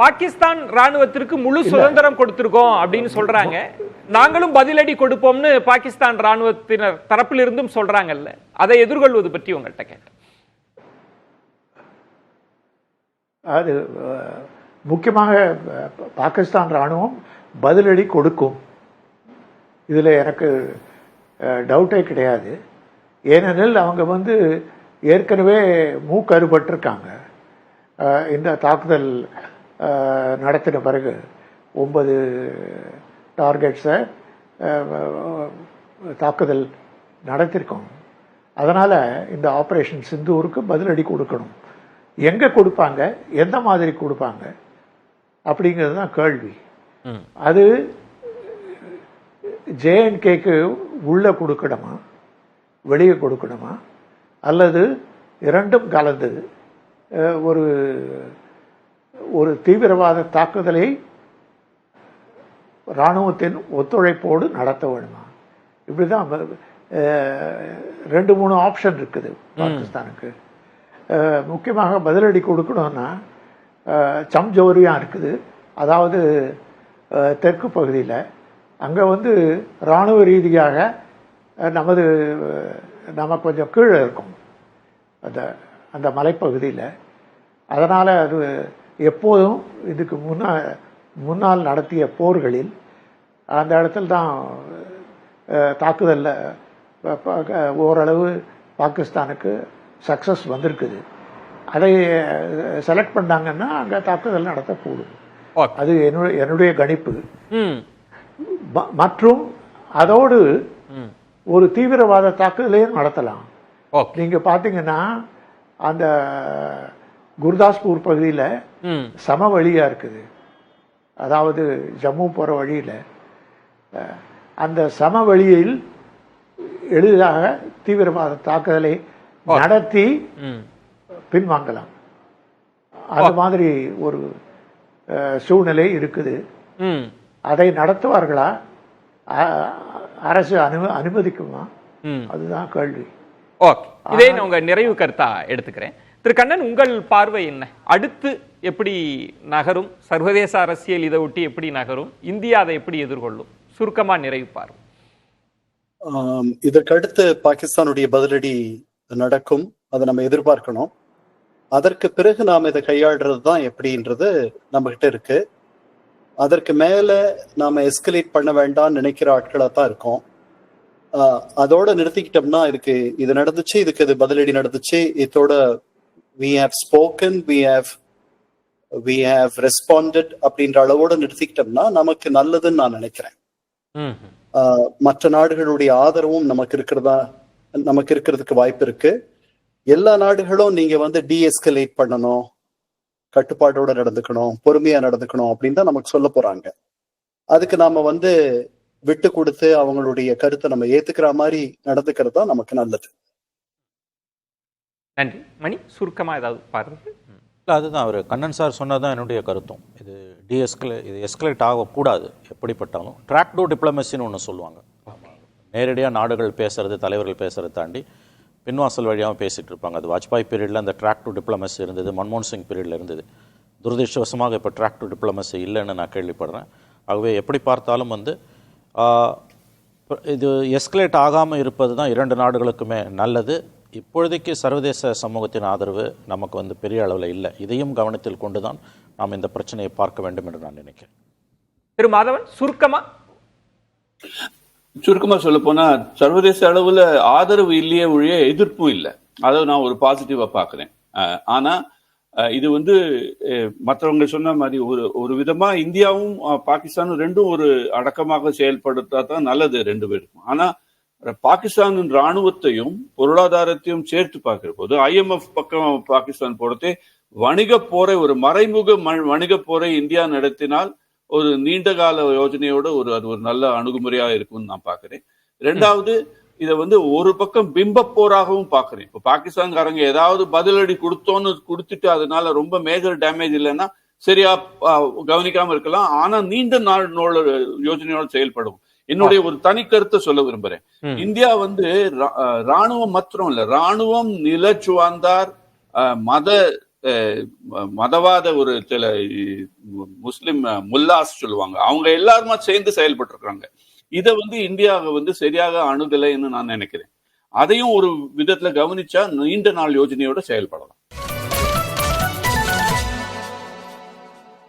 பாகிஸ்தான் ராணுவத்திற்கு முழு சுதந்திரம் கொடுத்திருக்கோம் அப்படின்னு சொல்றாங்க. நாங்களும் பதிலடி கொடுப்போம்னு பாகிஸ்தான் ராணுவத்தினர் தரப்பிலிருந்தும் சொல்றாங்கல்ல, அதை எதிர்கொள்வது பற்றி உங்கள்கிட்ட கேட்டேன். அது முக்கியமாக பாகிஸ்தான் ராணுவம் பதிலடி கொடுக்கும், இதில் எனக்கு டவுட்டே கிடையாது. ஏனெனில் அவங்க ஏற்கனவே மூக்கறுபட்டிருக்காங்க. இந்த தாக்குதல் நடத்தின பிறகு 9 டார்கெட்ஸை தாக்குதல் நடத்திருக்கோம். அதனால் இந்த ஆப்ரேஷன் சிந்தூருக்கு பதிலடி கொடுக்கணும். எங்கே கொடுப்பாங்க, எந்த மாதிரி கொடுப்பாங்க அப்படிங்கிறது தான் கேள்வி. அது ஜேஎன்கேக்கு உள்ளே கொடுக்கணுமா, வெளியே கொடுக்கணுமா, அல்லது இரண்டும் கலந்து ஒரு தீவிரவாத தாக்குதலை இராணுவத்தின் ஒத்துழைப்போடு நடத்த வேணுமா? இப்படிதான் 2-3 ஆப்ஷன் இருக்குது பாகிஸ்தானுக்கு. முக்கியமாக பதிலடி கொடுக்கணும்னா சம்ஜோரியா இருக்குது, அதாவது தெற்கு பகுதியில். அங்கே இராணுவ ரீதியாக நம்ம கொஞ்சம் கீழே இருக்கும் அந்த மலைப்பகுதியில். அதனால் அது எப்போதும் இதுக்கு முன்னால் நடத்திய போர்களில் அந்த இடத்துல தான் தாக்குதலில் ஓரளவு பாகிஸ்தானுக்கு சக்ஸஸ் வந்திருக்குது. அதை செலக்ட் பண்ணாங்கன்னா அங்கே தாக்குதல் நடத்தக்கூடும். அது என்னுடைய கணிப்பு. மற்றும் அதோடு ஒரு தீவிரவாத தாக்குதலையும் நடத்தலாம். நீங்கள் பார்த்தீங்கன்னா அந்த குர்தாஸ்பூர் பகுதியில் சமவெளியாக இருக்குது, அதாவது ஜம்மு போகிற வழியில். அந்த சமவெளியில் எளிதாக தீவிரவாத தாக்குதலை நடத்தி பின்வாங்கலாம். அது மாதிரி ஒரு சூழ்நிலை இருக்குது. அதை நடத்துவார்களா, அரசு அனுமதிக்குமா, அதுதான் கேள்வி. ஓகே, இதே நான் உங்க நிறைவு கருத்தா எடுத்துக்கிறேன். திரு கண்ணன், உங்கள் பார்வை என்ன? அடுத்து எப்படி நகரும்? சர்வதேச அரசியல் இதை ஒட்டி எப்படி நகரும்? இந்தியா அதை எப்படி எதிர்கொள்ளும்? சுருக்கமா நிறைவு பார்வை. இதற்கடுத்து பாகிஸ்தானுடைய பதிலடி நடக்கும், அதை நம்ம எதிர்பார்க்கணும். அதற்கு பிறகு நாம் இதை கையாளுறது தான் எப்படின்றது நம்ம கிட்ட இருக்கு. அதற்கு மேல நாம எஸ்கலேட் பண்ண வேண்டாம்னு நினைக்கிற ஆட்களா தான் இருக்கோம். அதோட நிறுத்திக்கிட்டோம்னா இது நடந்துச்சு, இதுக்கு இது பதிலடி நடந்துச்சு, இதோட we have spoken, we have responded அப்படின்ற அளவோட நிறுத்திக்கிட்டோம்னா நமக்கு நல்லதுன்னு நான் நினைக்கிறேன். மற்ற நாடுகளுடைய ஆதரவும் நமக்கு இருக்கிறதுக்கு வாய்ப்பு இருக்கு. எல்லா நாடுகளும் நீங்க டீஎஸ்கலேட் பண்ணணும், கட்டுப்பாடோட நடந்துக்கணும், பொறுமையா நடந்துக்கணும் அப்படின்னு தான் நமக்கு சொல்ல போறாங்க. அதுக்கு நாம விட்டு கொடுத்து அவங்களுடைய கருத்தை நம்ம ஏத்துக்கிற மாதிரி நடந்துக்கிறது தான் நமக்கு நல்லது. நன்றி. மணி, சுருக்கமா ஏதாவது பாருங்க. அதுதான் அவர் கண்ணன் சார் சொன்னதான் என்னுடைய கருத்தும். இது எஸ்கலேட் ஆகக்கூடாது. எப்படிப்பட்டாலும் ட்ராக் டூ டிப்ளமசின்னு ஒன்று சொல்லுவாங்க. நேரடியாக நாடுகள் பேசுறது, தலைவர்கள் பேசுறதை தாண்டி பின்வாசல் வழியாக பேசிகிட்டு இருப்பாங்க. அது வாஜ்பாய் பீரியடில் அந்த ட்ராக் டு டிப்ளமசி இருந்தது, மன்மோகன் சிங் பீரியடில் இருந்தது. துரதிருஷ்டவசமாக இப்போ ட்ராக் டு டிப்ளமசி இல்லைன்னு நான் கேள்விப்படுறேன். ஆகவே எப்படி பார்த்தாலும் இது எஸ்கலேட் ஆகாமல் இருப்பது தான் 2 நாடுகளுக்குமே நல்லது. இப்பொழுதைக்கு சர்வதேச சமூகத்தின் ஆதரவு நமக்கு பெரிய அளவில் இல்லை. இதையும் கவனத்தில் கொண்டு தான் நாம் இந்த பிரச்சனையை பார்க்க வேண்டும் என்று நான் நினைக்கிறேன். திரு மாதவன், சுருக்கமா சொல்ல போனா சர்வதேச அளவுல ஆதரவு இல்லையே ஒழிய எதிர்ப்பும் இல்லை. அதை நான் ஒரு பாசிட்டிவா பாக்குறேன். ஆனா இது மற்றவங்க சொன்ன மாதிரி ஒரு விதமா இந்தியாவும் பாகிஸ்தானும் ரெண்டும் ஒரு அடக்கமாக செயல்படுத்தா தான் நல்லது 2 பேருக்கும். ஆனா பாகிஸ்தானின் ராணுவத்தையும் பொருளாதாரத்தையும் சேர்த்து பார்க்கிற போது IMF பக்கம் பாகிஸ்தான் போறதே வணிக போரை, ஒரு மறைமுக வணிக போரை இந்தியா நடத்தினால் ஒரு நீண்ட கால யோஜனையோட அது ஒரு நல்ல அணுகுமுறையா இருக்கும்னு நான் பாக்குறேன். 2வது இதை ஒரு பக்கம் பிம்ப போராகவும் பாக்குறேன். இப்போ பாகிஸ்தான்காரங்க ஏதாவது பதிலடி கொடுத்துட்டு அதனால ரொம்ப மேஜர் டேமேஜ் இல்லைன்னா சரியா கவனிக்காம இருக்கலாம். ஆனா நீண்ட நாள் யோஜனையோட செயல்படும். என்னுடைய ஒரு தனி கருத்தை சொல்ல விரும்புறேன். இந்தியா ராணுவம் மாத்திரம் இல்ல, ராணுவம், நிலச்சுவாந்தார், மத மதவாத ஒரு சில முஸ்லிம் முல்லாஸ் சொல்லுவாங்க, அவங்க எல்லாருமா சேர்ந்து செயல்பட்டு இருக்காங்க. இதை இந்தியாவை சரியாக அணுகலைன்னு நான் நினைக்கிறேன். அதையும் ஒரு விதத்துல கவனிச்சா நீண்ட நாள் யோஜனையோட செயல்படலாம்.